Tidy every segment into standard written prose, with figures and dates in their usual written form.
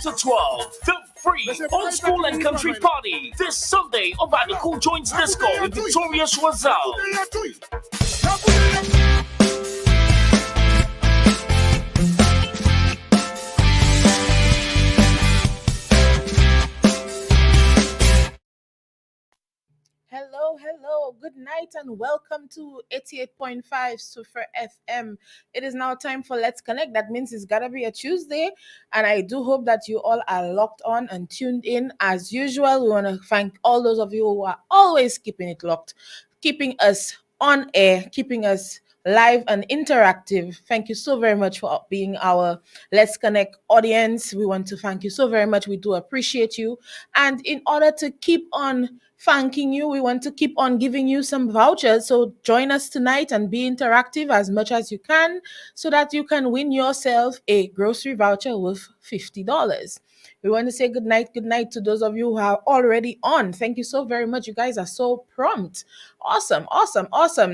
to 12. The free old school and country party this Sunday of Cool Joints Disco in Victorious Rosal. Hello, good night and welcome to 88.5 Super FM. It is now time for Let's Connect. That means it's gotta be a Tuesday, and I do hope that you all are locked on and tuned in. As usual, we want to thank all those of you who are always keeping it locked, keeping us on air, keeping us live and interactive. Thank you so very much for being our Let's Connect audience. We want to thank you so very much. We do appreciate you. And in order to keep on thanking you, we want to keep on giving you some vouchers. So join us tonight and be interactive as much as you can so that you can win yourself a grocery voucher worth $50. We want to say good night to those of you who are already on. Thank you so very much. You guys are so prompt. Awesome.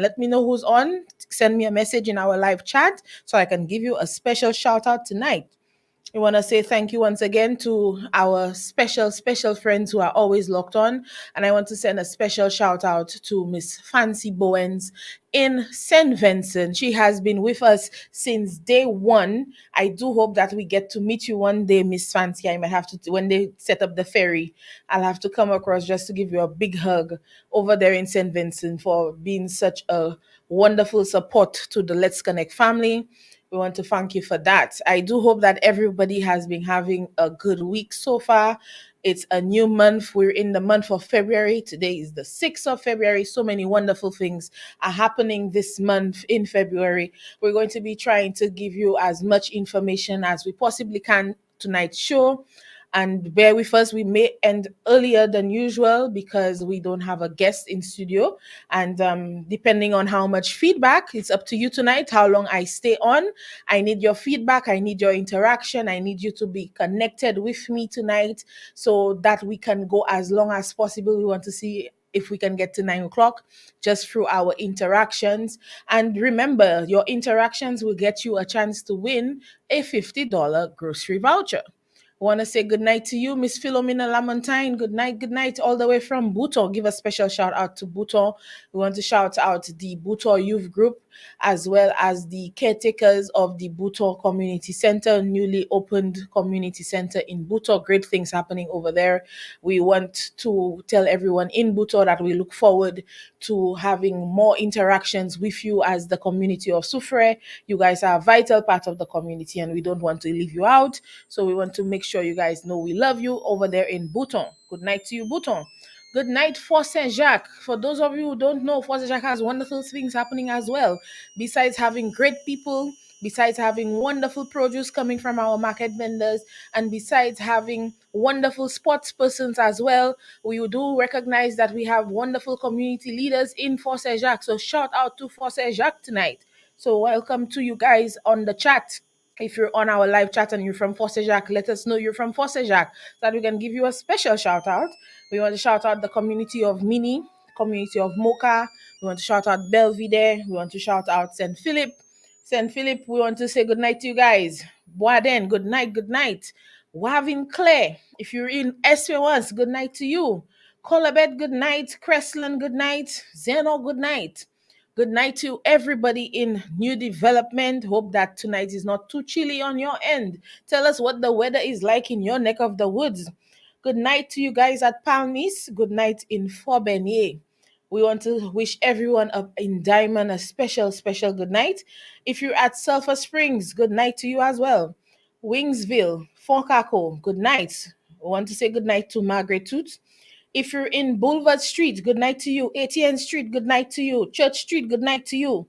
Let me know who's on. Send me a message in our live chat so I can give you a special shout out tonight. We want to say thank you once again to our special friends who are always locked on. And I want to send a special shout out to Miss Fancy Bowens in St. Vincent. She has been with us since day one. I do hope that we get to meet you one day, Miss Fancy. I might have to, when they set up the ferry, I'll have to come across just to give you a big hug over there in St. Vincent for being such a wonderful support to the Let's Connect family. We want to thank you for that. I do hope that everybody has been having a good week so far. It's a new month. We're in the month of February. Today is the 6th of February. So many wonderful things are happening this month in February. We're going to be trying to give you as much information as we possibly can tonight's show. And bear with us, we may end earlier than usual because we don't have a guest in studio. And depending on how much feedback, it's up to you tonight how long I stay on. I need your feedback. I need your interaction. I need you to be connected with me tonight so that we can go as long as possible. We want to see if we can get to 9 o'clock just through our interactions. And remember, your interactions will get you a chance to win a $50 grocery voucher. Want to say good night to you, Miss Philomena Lamontagne. Good night, all the way from Buto. Give a special shout out to Buto. We want to shout out the Buto Youth Group as well as the caretakers of the Buto Community Center, newly opened community center in Buto. Great things happening over there. We want to tell everyone in Buto that we look forward to having more interactions with you as the community of Sufre. You guys are a vital part of the community and we don't want to leave you out. So we want to make sure you guys know we love you over there in Bouton. Good night to you, Bouton. Good night, Fort Saint Jacques. For those of you who don't know, Fort Saint Jacques has wonderful things happening as well. Besides having great people, besides having wonderful produce coming from our market vendors, and besides having wonderful sports persons as well, we do recognize that we have wonderful community leaders in Fort Saint Jacques. So shout out to Fort Saint Jacques tonight. So welcome to you guys on the chat. If you're on our live chat and you're from Fosse Jacques, let us know you're from Fosse Jacques so that we can give you a special shout out. We want to shout out the community of Mini, community of Mocha. We want to shout out Belvedere. We want to shout out St. Philip. St. Philip, we want to say good night to you guys. Boaden, good night. Wavin Claire, if you're in Esperance, good night to you. Colabet, good night. Crestland, good night. Zeno, good night. Good night to everybody in new development. Hope that tonight is not too chilly on your end. Tell us what the weather is like in your neck of the woods. Good night to you guys at Palmis. Good night in Fort Bernier. We want to wish everyone up in Diamond a special good night. If you're at Sulphur Springs, good night to you as well. Wingsville, Foncaco, good night. We want to say good night to Margaret Toots. If you're in Boulevard Street, good night to you. ATN Street, good night to you. Church Street, good night to you.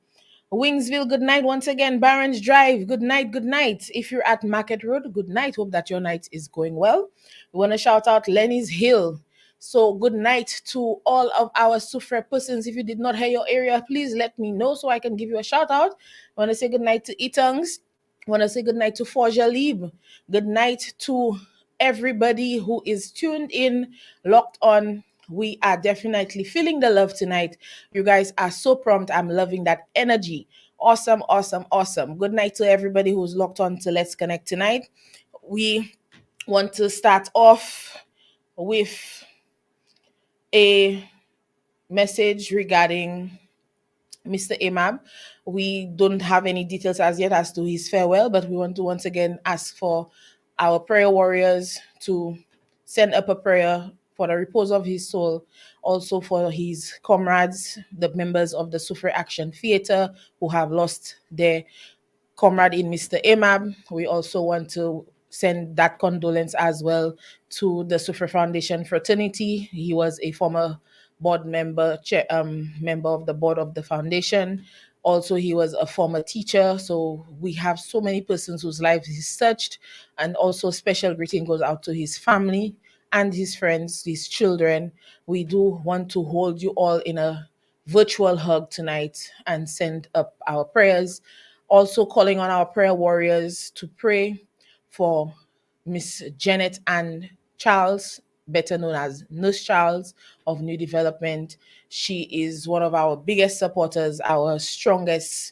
Wingsville, good night once again. Barron's Drive, good night. If you're at Market Road, good night. Hope that your night is going well. We want to shout out Lenny's Hill. So good night to all of our Sufre persons. If you did not hear your area, please let me know so I can give you a shout out. I want to say good night to Etongs. I want to say good night to Forja Lieb. Good night to everybody who is tuned in, locked on. We are definitely feeling the love tonight. You guys are so prompt. I'm loving that energy. Awesome. Good night to everybody who's locked on to Let's Connect tonight. We Want to start off with a message regarding Mr. Imam. We don't have any details as yet as to his farewell, but we want to once again ask for our prayer warriors to send up a prayer for the repose of his soul, also for his comrades, the members of the Sufre Action Theatre who have lost their comrade in Mr. Imam. We also want to send that condolence as well to the Sufre Foundation fraternity. He was a former board member, member of the board of the foundation. Also, he was a former teacher. So we have so many persons whose lives he's touched, and also special greeting goes out to his family and his friends, his children. We do want to hold you all in a virtual hug tonight and send up our prayers. Also, calling on our prayer warriors to pray for Miss Janet Ann Charles, better known as Nurse Charles of New Development. She is one of our biggest supporters, our strongest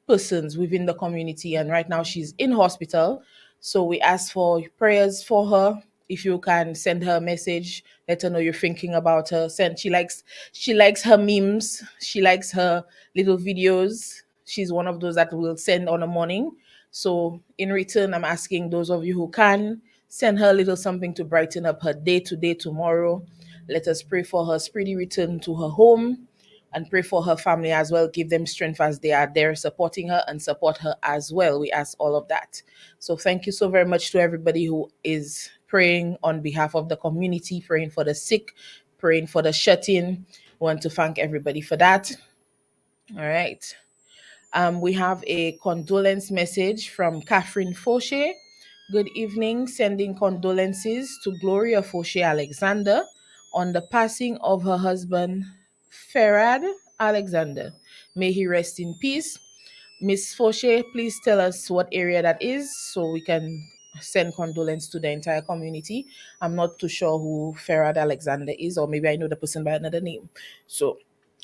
persons within the community, and right now she's in hospital. So we ask for prayers for her. If you can send her a message, let her know you're thinking about her. Send she likes her memes, she likes her little videos. She's one of those that will send on a morning. So in return, I'm asking those of you who can send her a little something to brighten up her day today, tomorrow. Let us pray for her speedy return to her home and pray for her family as well. Give them strength as they are there supporting her and support her as well. We ask all of that. So thank you so very much to everybody who is praying on behalf of the community, praying for the sick, praying for the shut in. Want to thank everybody for that. All right. We have a condolence message from Catherine Fauché. Good evening, sending condolences to Gloria Fauché Alexander on the passing of her husband, Farad Alexander. May he rest in peace. Miss Fauché, please tell us what area that is so we can send condolence to the entire community. I'm not too sure who Farad Alexander is, or maybe I know the person by another name. So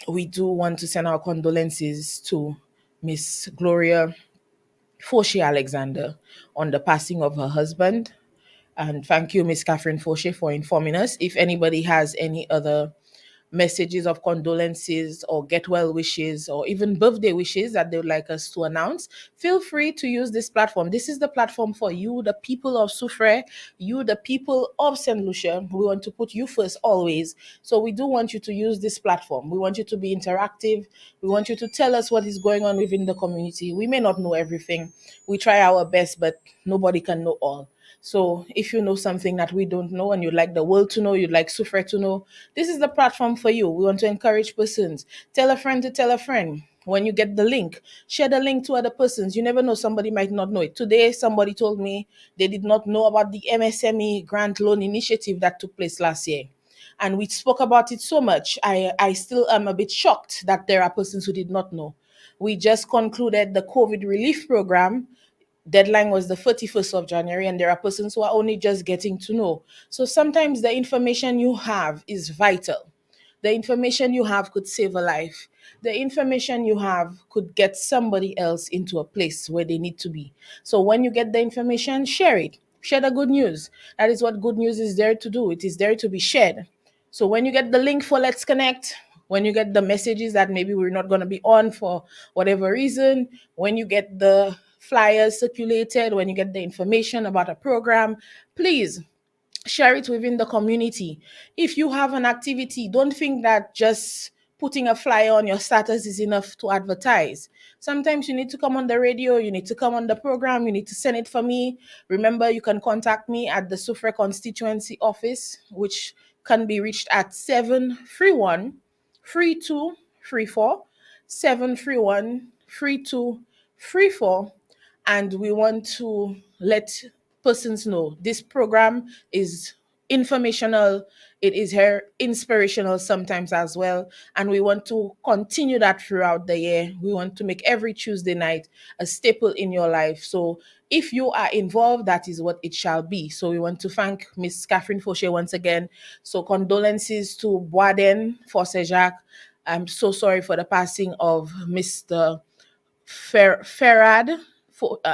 we do want to send our condolences to Miss Gloria Fauché Alexander on the passing of her husband. And thank you, Miss Catherine Fauché, for informing us. If anybody has any other messages of condolences or get well wishes or even birthday wishes that they would like us to announce, feel free to use this platform. This is the platform for you, the people of Soufrière, you, the people of St. Lucia. We want to put you first always. So we do want you to use this platform. We want you to be interactive. We want you to tell us what is going on within the community. We may not know everything. We try our best, but nobody can know all. So if you know something that we don't know and you'd like the world to know, you'd like Soufrière to know, this is the platform for you. We want to encourage persons. Tell a friend to tell a friend. When you get the link, share the link to other persons. You never know, somebody might not know it. Today, somebody told me they did not know about the MSME grant loan initiative that took place last year. And we spoke about it so much. I still am a bit shocked that there are persons who did not know. We just concluded the COVID relief program. Deadline was the 31st of January, and there are persons who are only just getting to know. So sometimes the information you have is vital. The information you have could save a life. The information you have could get somebody else into a place where they need to be. So when you get the information, share it. Share the good news. That is what good news is there to do. It is there to be shared. So when you get the link for Let's Connect, when you get the messages that maybe we're not going to be on for whatever reason, when you get the flyers circulated, when you get the information about a program, please share it within the community. If you have an activity, don't think that just putting a flyer on your status is enough to advertise. Sometimes you need to come on the radio, you need to come on the program, you need to send it for me. Remember, you can contact me at the Soufrière constituency office, which can be reached at 731 3234 731 3234. And we want to let persons know this program is informational, it is here inspirational sometimes as well, and we want to continue that throughout the year. We want to make every Tuesday night a staple in your life. So if you are involved, that is what it shall be. So we want to thank Miss Catherine Fauché once again. So condolences to Boaden for Jacques. I'm so sorry for the passing of Mr. Farad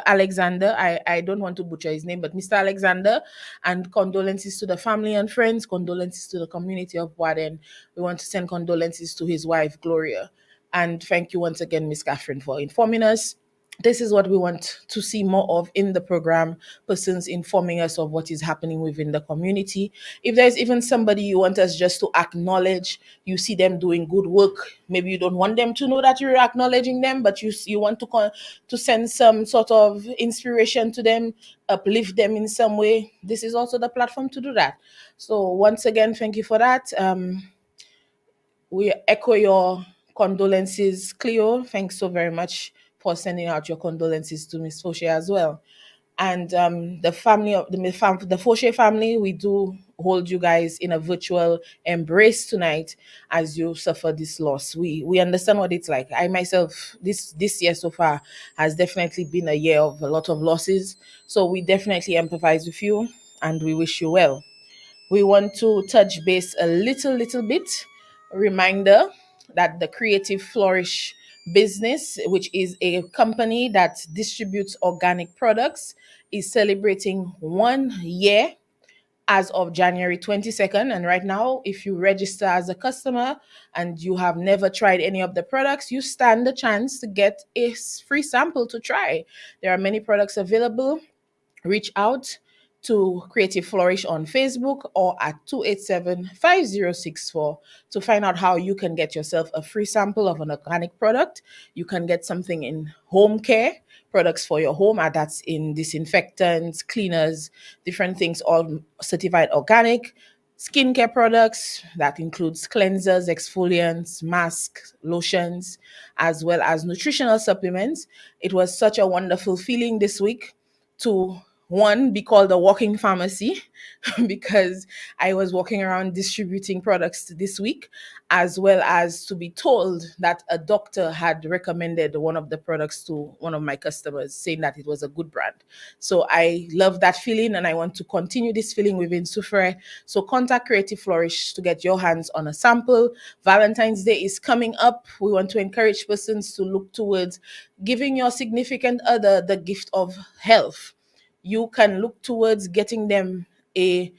Alexander. I don't want to butcher his name, but Mr. Alexander, and condolences to the family and friends, condolences to the community of Waden. We want to send condolences to his wife, Gloria. And thank you once again, Miss Catherine, for informing us. This is what we want to see more of in the program, persons informing us of what is happening within the community. If there's even somebody you want us just to acknowledge, you see them doing good work, maybe you don't want them to know that you're acknowledging them, but you want to send some sort of inspiration to them, uplift them in some way. This is also the platform to do that. So once again, thank you for that. We echo your condolences, Cleo. Thanks so very much for sending out your condolences to Miss Foshe as well. And the family of the Foshe family, we do hold you guys in a virtual embrace tonight as you suffer this loss. We understand what it's like. I myself, this year so far has definitely been a year of a lot of losses. So we definitely empathize with you and we wish you well. We want to touch base a little bit. A reminder that the Creative Flourish business, which is a company that distributes organic products, is celebrating 1 year as of January 22nd. And right now, if you register as a customer and you have never tried any of the products, you stand a chance to get a free sample to try. There are many products available. Reach out to Creative Flourish on Facebook or at 287-5064 to find out how you can get yourself a free sample of an organic product. You can get something in home care, products for your home, and that's in disinfectants, cleaners, different things, all certified organic. Skincare products that includes cleansers, exfoliants, masks, lotions, as well as nutritional supplements. It was such a wonderful feeling this week to one be called a walking pharmacy because I was walking around distributing products this week, as well as to be told that a doctor had recommended one of the products to one of my customers, saying that it was a good brand. So I love that feeling and I want to continue this feeling within Sufre. So contact Creative Flourish to get your hands on a sample. Valentine's Day is coming up. We want to encourage persons to look towards giving your significant other the gift of health. You can look towards getting them a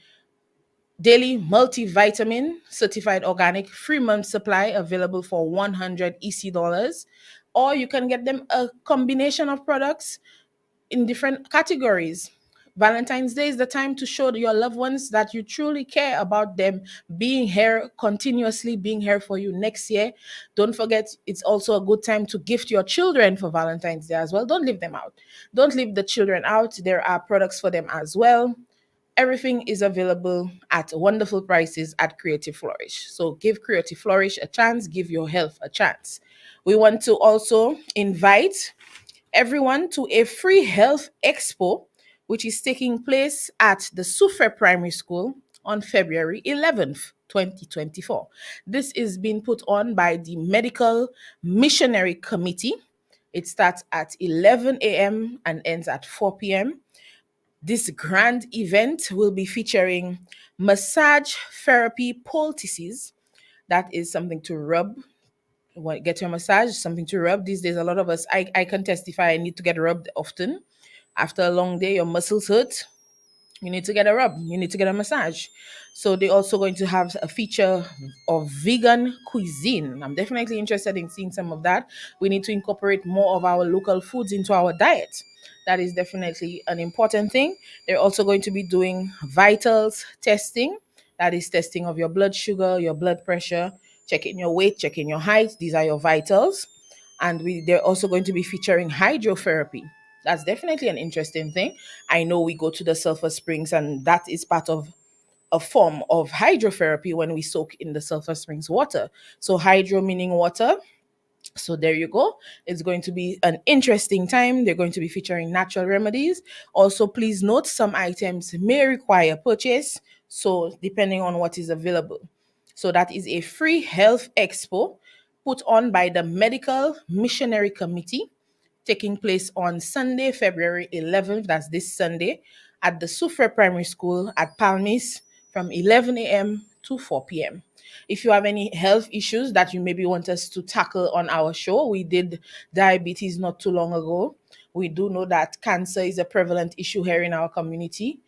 daily multivitamin certified organic 3 month supply available for 100 EC dollars, or you can get them a combination of products in different categories. Valentine's Day is the time to show your loved ones that you truly care about them being here, continuously being here for you next year. Don't forget, it's also a good time to gift your children for Valentine's Day as well. Don't leave them out. Don't leave the children out. There are products for them as well. Everything is available at wonderful prices at Creative Flourish. So give Creative Flourish a chance, give your health a chance. We want to also invite everyone to a free health expo, which is taking place at the Sufre Primary School on February 11th, 2024. This is being put on by the Medical Missionary Committee. It starts at 11 a.m. and ends at 4 p.m. This grand event will be featuring massage therapy poultices. That is something to rub. Get your massage, something to rub. These days, a lot of us, I can testify, I need to get rubbed often. After a long day, your muscles hurt. You need to get a rub. You need to get a massage. So they're also going to have a feature of vegan cuisine. I'm definitely interested in seeing some of that. We need to incorporate more of our local foods into our diet. That is definitely an important thing. They're also going to be doing vitals testing. That is testing of your blood sugar, your blood pressure, checking your weight, checking your height. These are your vitals. And they're also going to be featuring hydrotherapy. That's definitely an interesting thing. I know we go to the sulfur springs, and that is part of a form of hydrotherapy when we soak in the sulfur springs water. So, hydro meaning water. So, there you go. It's going to be an interesting time. They're going to be featuring natural remedies. Also, please note some items may require purchase. So, depending on what is available. So, that is a free health expo put on by the Medical Missionary Committee, taking place on Sunday, February 11th, that's this Sunday, at the Sufre Primary School at Palmis from 11 a.m. to 4 p.m. If you have any health issues that you maybe want us to tackle on our show, we did diabetes not too long ago. We do know that cancer is a prevalent issue here in our community,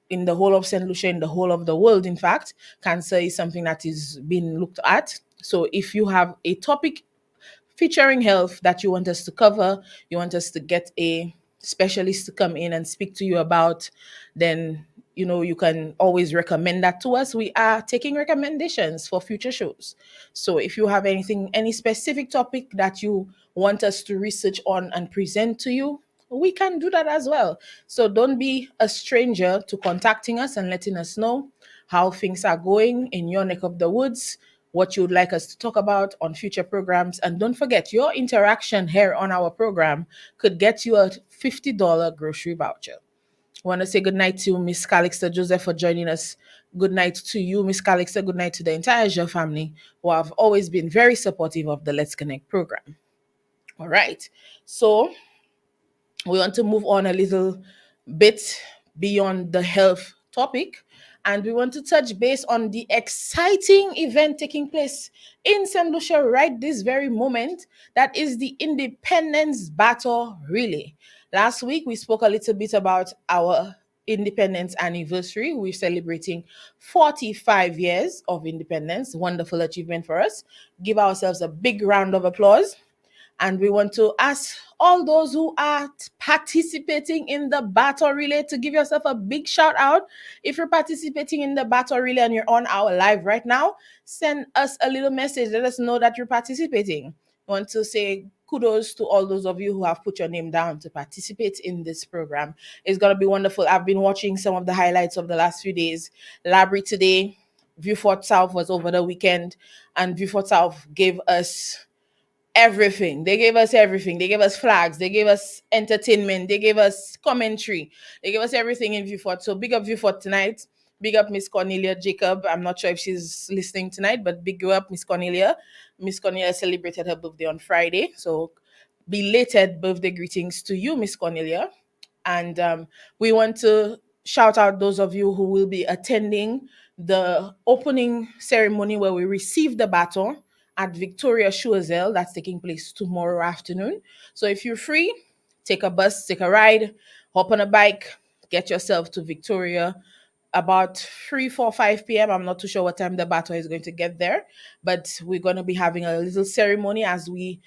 in the whole of St. Lucia, in the whole of the world. In fact, cancer is something that is being looked at. So if you have a topic featuring health that you want us to cover, you want us to get a specialist to come in and speak to you about, then you can always recommend that to us. We are taking recommendations for future shows. So if you have anything, any specific topic that you want us to research on and present to you, we can do that as well. So don't be a stranger to contacting us and letting us know how things are going in your neck of the woods, what you would like us to talk about on future programs. And don't forget, your interaction here on our program could get you a $50 grocery voucher. I want to say good night to Miss Calixta Joseph for joining us. Good night to you, Miss Calixta. Good night to the entire Jo family who have always been very supportive of the Let's Connect program. All right. So we want to move on a little bit beyond the health topic, and we want to touch base on the exciting event taking place in St. Lucia right this very moment. That is the Independence Battle Relay. Last week we spoke a little bit about our independence anniversary. We're celebrating 45 years of independence. Wonderful achievement for us. Give ourselves a big round of applause. And we want to ask all those who are participating in the battle relay to give yourself a big shout out. If you're participating in the battle relay and you're on our live right now, send us a little message. Let us know that you're participating. I want to say kudos to all those of you who have put your name down to participate in this program. It's going to be wonderful. I've been watching some of the highlights of the last few days. Labry today, Viewfort South was over the weekend, and Viewfort South gave us everything. They gave us everything. They gave us flags. They gave us entertainment. They gave us commentary. They gave us everything in Viewfort. So big up Viewfort tonight. Big up Miss Cornelia Jacob. I'm not sure if she's listening tonight, but big up Miss Cornelia. Miss Cornelia celebrated her birthday on Friday. So belated birthday greetings to you, Miss Cornelia. And we want to shout out those of you who will be attending the opening ceremony where we receive the baton at Victoria Choiseul. That's taking place tomorrow afternoon. So if you're free, take a bus, take a ride, hop on a bike, get yourself to Victoria about 3, 4, 5 p.m. I'm not too sure what time the battle is going to get there, but we're going to be having a little ceremony as we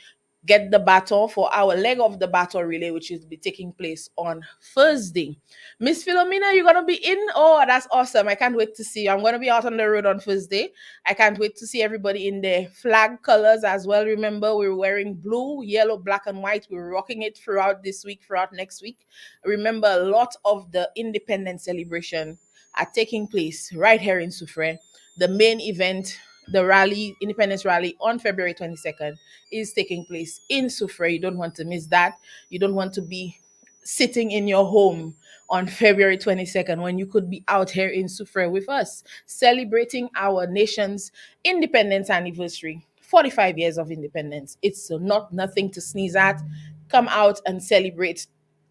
get the battle for our leg of the battle relay, which is be taking place on Thursday. Miss Philomena, you're gonna be in? Oh, that's awesome. I can't wait to see you. I'm gonna be out on the road on Thursday. I can't wait to see everybody in their flag colors as well. Remember, we're wearing blue, yellow, black, and white. We're rocking it throughout this week, throughout next week. Remember, a lot of the independence celebration are taking place right here in Soufrière. The main event, the rally, Independence Rally on February 22nd, is taking place in Soufrière. You don't want to miss that. You don't want to be sitting in your home on February 22nd when you could be out here in Soufrière with us celebrating our nation's independence anniversary. 45 years of independence. It's not nothing to sneeze at. Come out and celebrate.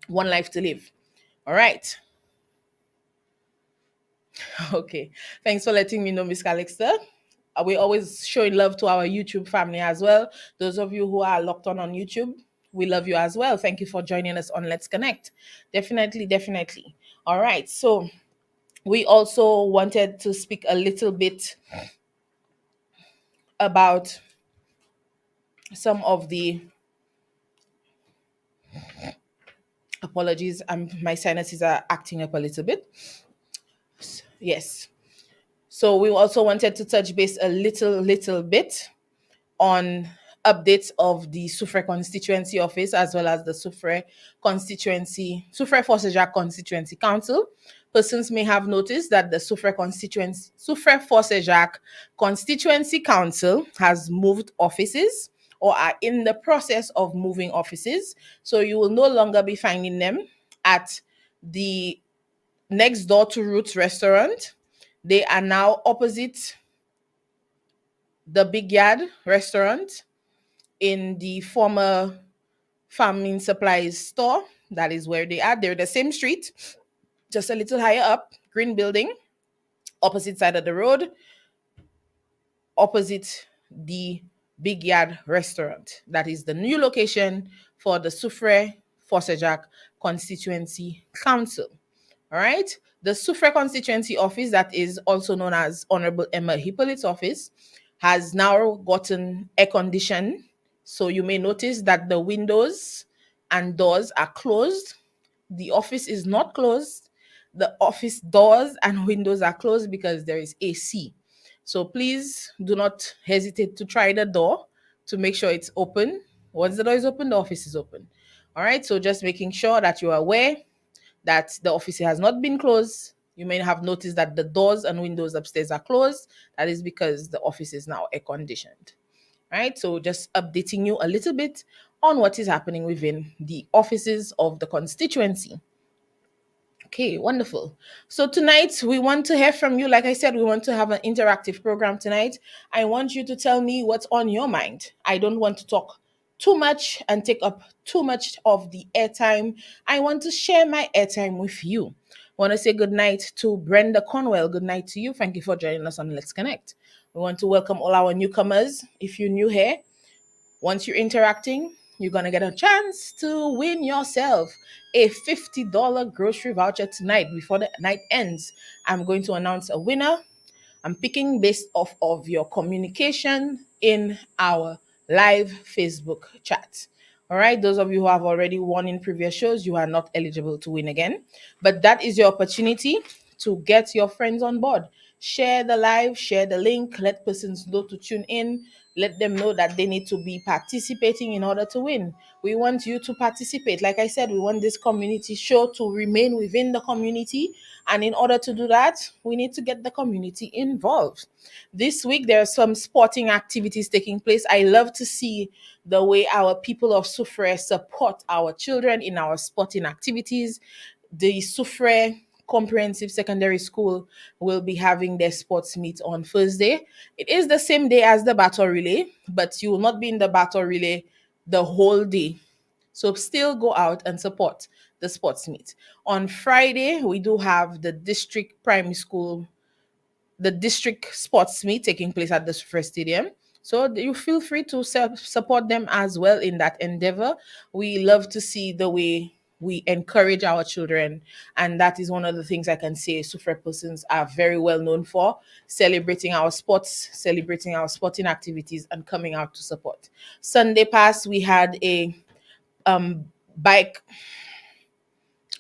One life to live. All right. Okay. Thanks for letting me know, Miss Calixta. We always showing love to our YouTube family as well. Those of you who are locked on YouTube, we love you as well. Thank you for joining us on Let's Connect. Definitely, definitely. All right. So we also wanted to speak a little bit about some of the apologies. My sinuses are acting up a little bit. Yes. So we also wanted to touch base a little bit on updates of the Soufrière constituency office as well as the Soufrière Forces constituency council. Persons may have noticed that the Soufrière Forces constituency council has moved offices or are in the process of moving offices. So you will no longer be finding them at the next door to Roots restaurant. They are now opposite the Big Yard restaurant in the former farming supplies store. That is where they are. They're the same street, just a little higher up, green building, opposite side of the road, opposite the Big Yard restaurant. That is the new location for the Soufrière Jack Constituency Council. All right. The Sufre constituency office, that is also known as Honorable Emma Hippolyte's office, has now gotten air condition. So you may notice that the windows and doors are closed. The office is not closed. The office doors and windows are closed because there is AC. So please do not hesitate to try the door to make sure it's open. Once the door is open, the office is open. All right. So just making sure that you are aware that the office has not been closed. You may have noticed that the doors and windows upstairs are closed. That is because the office is now air conditioned. Right? So just updating you a little bit on what is happening within the offices of the constituency. Okay, wonderful. So tonight we want to hear from you. Like I said, we want to have an interactive program tonight. I want you to tell me what's on your mind. I don't want to talk too much and take up too much of the airtime. I want to share my airtime with you. I want to say good night to Brenda Conwell. Good night to you. Thank you for joining us on Let's Connect. We want to welcome all our newcomers. If you're new here, once you're interacting, you're going to get a chance to win yourself a $50 grocery voucher tonight before the night ends. I'm going to announce a winner. I'm picking based off of your communication in our live Facebook chat. All right, those of you who have already won in previous shows, you are not eligible to win again. But that is your opportunity to get your friends on board. Share the live, share the link, let persons know to tune in, let them know that they need to be participating in order to win. We want you to participate. Like I said, we want this community show to remain within the community. And in order to do that, we need to get the community involved. This week, there are some sporting activities taking place. I love to see the way our people of Sufre support our children in our sporting activities. The Sufre Comprehensive Secondary School will be having their sports meet on Thursday. It is the same day as the battle relay, but you will not be in the battle relay the whole day. So still go out and support the sports meet. On Friday, we do have the district primary school, the district sports meet taking place at the Sufre Stadium. So you feel free to support them as well in that endeavor. We love to see the way we encourage our children, and that is one of the things I can say Sufre persons are very well known for: celebrating our sports, celebrating our sporting activities, and coming out to support. Sunday past, we had a bike,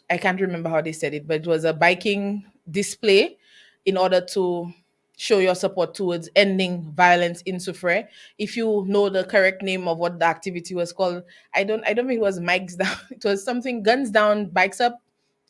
I can't remember how they said it, but it was a biking display in order to show your support towards ending violence in Sufre. If you know the correct name of what the activity was called, I don't think it was Mike's down. It was something guns down, bikes up,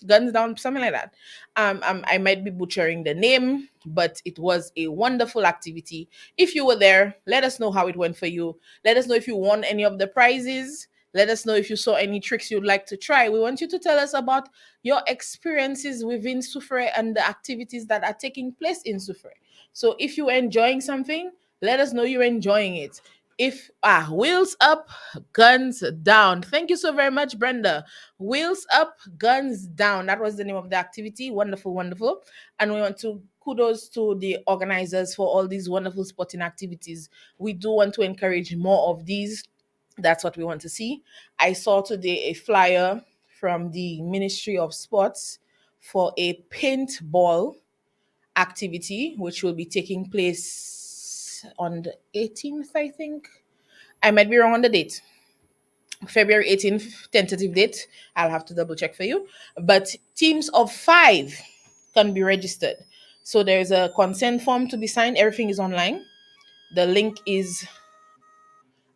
guns down, something like that. I might be butchering the name, but it was a wonderful activity. If you were there, let us know how it went for you. Let us know if you won any of the prizes. Let us know if you saw any tricks you'd like to try. We want you to tell us about your experiences within Sufre and the activities that are taking place in Sufre. So if you're enjoying something, let us know you're enjoying it. If wheels up, guns down. Thank you so very much, Brenda. Wheels up, guns down. That was the name of the activity. Wonderful, wonderful. And we want to kudos to the organizers for all these wonderful sporting activities. We do want to encourage more of these. That's what we want to see. I saw today a flyer from the Ministry of Sports for a paintball activity, which will be taking place on the 18th, I think. I might be wrong on the date. February 18th, tentative date. I'll have to double check for you. But teams of 5 can be registered. So there's a consent form to be signed. Everything is online. The link is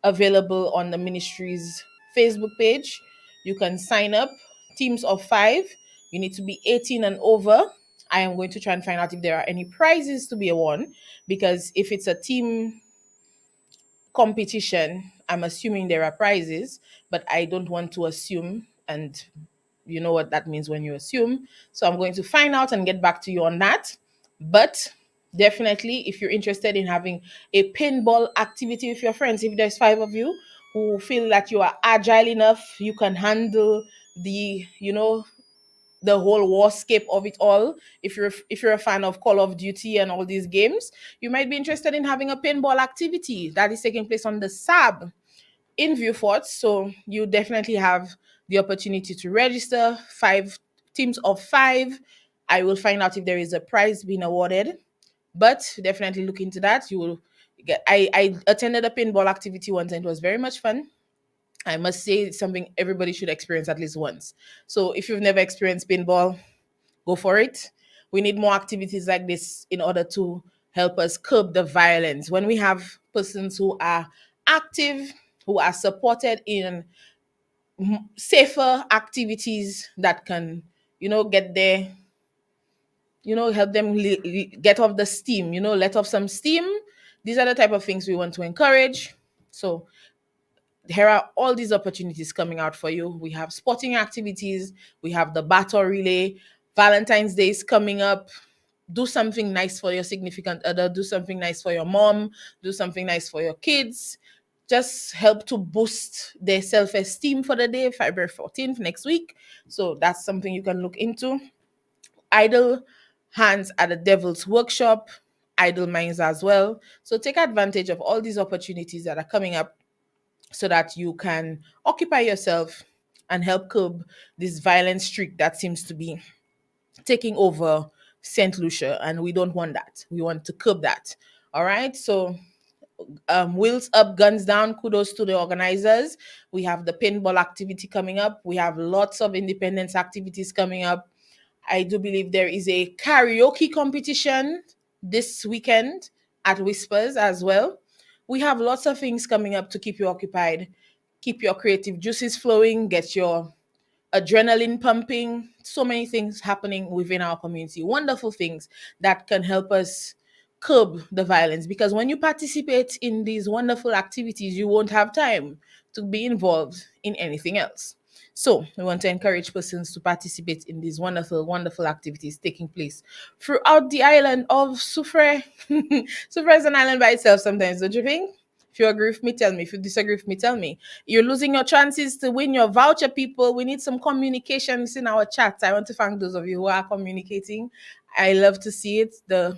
available on the ministry's Facebook page. You can sign up. Teams of 5. You need to be 18 and over. I am going to try and find out if there are any prizes to be won, because if it's a team competition, I'm assuming there are prizes, but I don't want to assume, and you know what that means when you assume. So I'm going to find out and get back to you on that. But definitely, if you're interested in having a paintball activity with your friends, if there's 5 of you who feel that you are agile enough, you can handle the whole warscape of it all. If you're a fan of Call of Duty and all these games, you might be interested in having a paintball activity that is taking place on the SAB in Vieux Fort. So you definitely have the opportunity to register. 5 teams of 5. I will find out if there is a prize being awarded, but definitely look into that. You will get. I attended a pinball activity once and it was very much fun. I must say it's something everybody should experience at least once. So if you've never experienced pinball, go for it. We need more activities like this in order to help us curb the violence. When we have persons who are active, who are supported in safer activities that can, get there, help them get off the steam, let off some steam. These are the type of things we want to encourage. So here are all these opportunities coming out for you. We have sporting activities, we have the battle relay, Valentine's Day is coming up. Do something nice for your significant other, do something nice for your mom, do something nice for your kids. Just help to boost their self-esteem for the day, February 14th next week. So that's something you can look into. Idle hands at the devil's workshop, idle minds as well. So take advantage of all these opportunities that are coming up so that you can occupy yourself and help curb this violent streak that seems to be taking over St. Lucia. And we don't want that. We want to curb that. All right. So, wheels up, guns down. Kudos to the organizers. We have the pinball activity coming up. We have lots of independence activities coming up. I do believe there is a karaoke competition this weekend at Whispers as well. We have lots of things coming up to keep you occupied, keep your creative juices flowing, get your adrenaline pumping. So many things happening within our community. Wonderful things that can help us curb the violence, because when you participate in these wonderful activities, you won't have time to be involved in anything else. So we want to encourage persons to participate in these wonderful, wonderful activities taking place throughout the island of Soufrière. Soufrière is an island by itself sometimes, don't you think? If you agree with me, tell me. If you disagree with me, tell me. You're losing your chances to win your voucher, people. We need some communications in our chat. I want to thank those of you who are communicating. I love to see it. The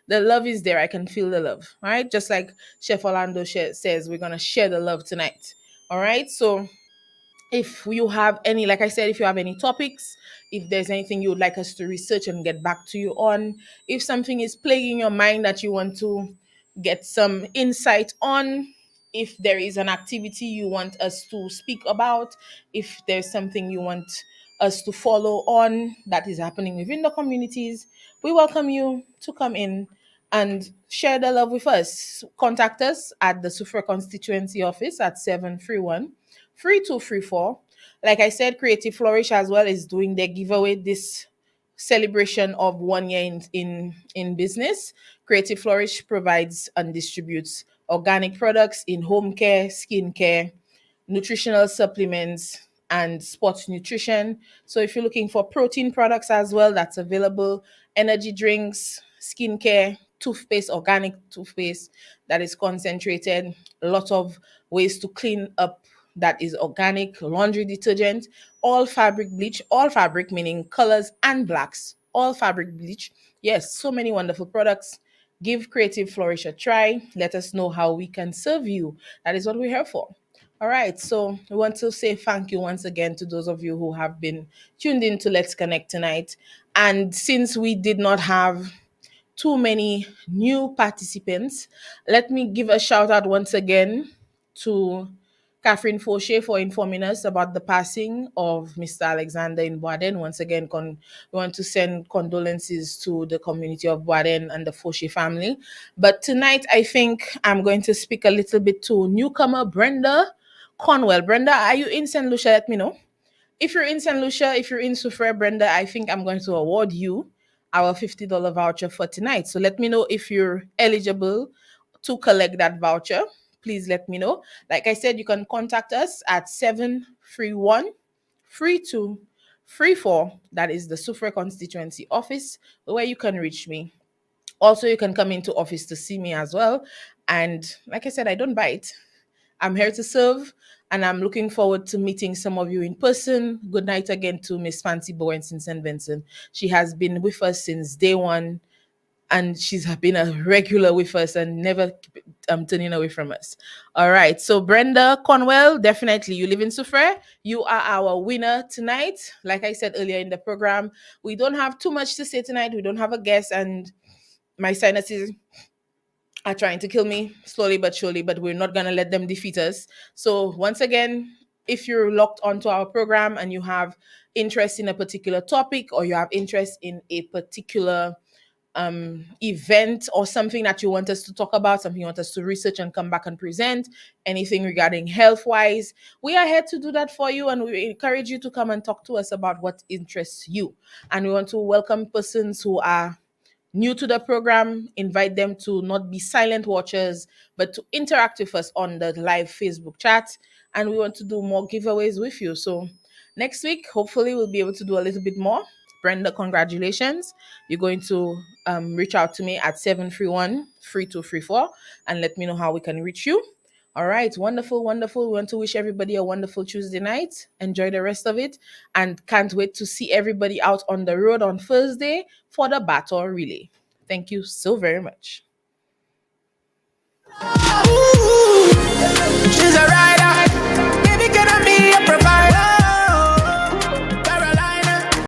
love is there. I can feel the love. All right. Just like Chef Orlando says, we're going to share the love tonight. All right. So if you have any, like I said, if you have any topics, if there's anything you would like us to research and get back to you on, if something is plaguing your mind that you want to get some insight on, if there is an activity you want us to speak about, if there's something you want us to follow on that is happening within the communities, we welcome you to come in and share the love with us. Contact us at the Sufra Constituency Office at 731-3234. Like I said, Creative Flourish as well is doing their giveaway this celebration of 1 year in business. Creative Flourish provides and distributes organic products in home care, skin care, nutritional supplements, and sports nutrition. So if you're looking for protein products as well, that's available. Energy drinks, skincare, toothpaste, organic toothpaste that is concentrated, a lot of ways to clean up that is organic, laundry detergent, all fabric bleach, all fabric meaning colors and blacks, all fabric bleach. Yes, so many wonderful products. Give Creative Flourish a try. Let us know how we can serve you. That is what we're here for. All right, so we want to say thank you once again to those of you who have been tuned in to Let's Connect tonight. And since we did not have too many new participants, let me give a shout out once again to Catherine Fauché for informing us about the passing of Mr. Alexander in Boaden. Once again, we want to send condolences to the community of Boaden and the Fauché family. But tonight, I think I'm going to speak a little bit to newcomer Brenda Conwell. Brenda, are you in St. Lucia? Let me know. If you're in St. Lucia, if you're in Soufrière, Brenda, I think I'm going to award you our $50 voucher for tonight. So let me know if you're eligible to collect that voucher. Please let me know. Like I said, you can contact us at 731-3234. That is the Soufrière Constituency Office where you can reach me. Also, you can come into office to see me as well. And like I said, I don't bite. I'm here to serve, and I'm looking forward to meeting some of you in person. Good night again to Miss Fancy Bowens in St. Vincent. She has been with us since day one, and she's been a regular with us and never turning away from us. All right, so Brenda Conwell, definitely you live in Soufrière. You are our winner tonight. Like I said earlier in the program, we don't have too much to say tonight. We don't have a guest, and my sinuses are trying to kill me slowly but surely, but we're not going to let them defeat us. So, once again, if you're locked onto our program and you have interest in a particular topic or you have interest in a particular event or something that you want us to talk about, something you want us to research and come back and present, anything regarding health wise, we are here to do that for you. And we encourage you to come and talk to us about what interests you. And we want to welcome persons who are new to the program, invite them to not be silent watchers, but to interact with us on the live Facebook chat. And we want to do more giveaways with you. So next week, hopefully, we'll be able to do a little bit more. Brenda, congratulations. You're going to reach out to me at 731-3234 and let me know how we can reach you. All right, wonderful, wonderful. We want to wish everybody a wonderful Tuesday night. Enjoy the rest of it and can't wait to see everybody out on the road on Thursday for the battle relay. Thank you so very much.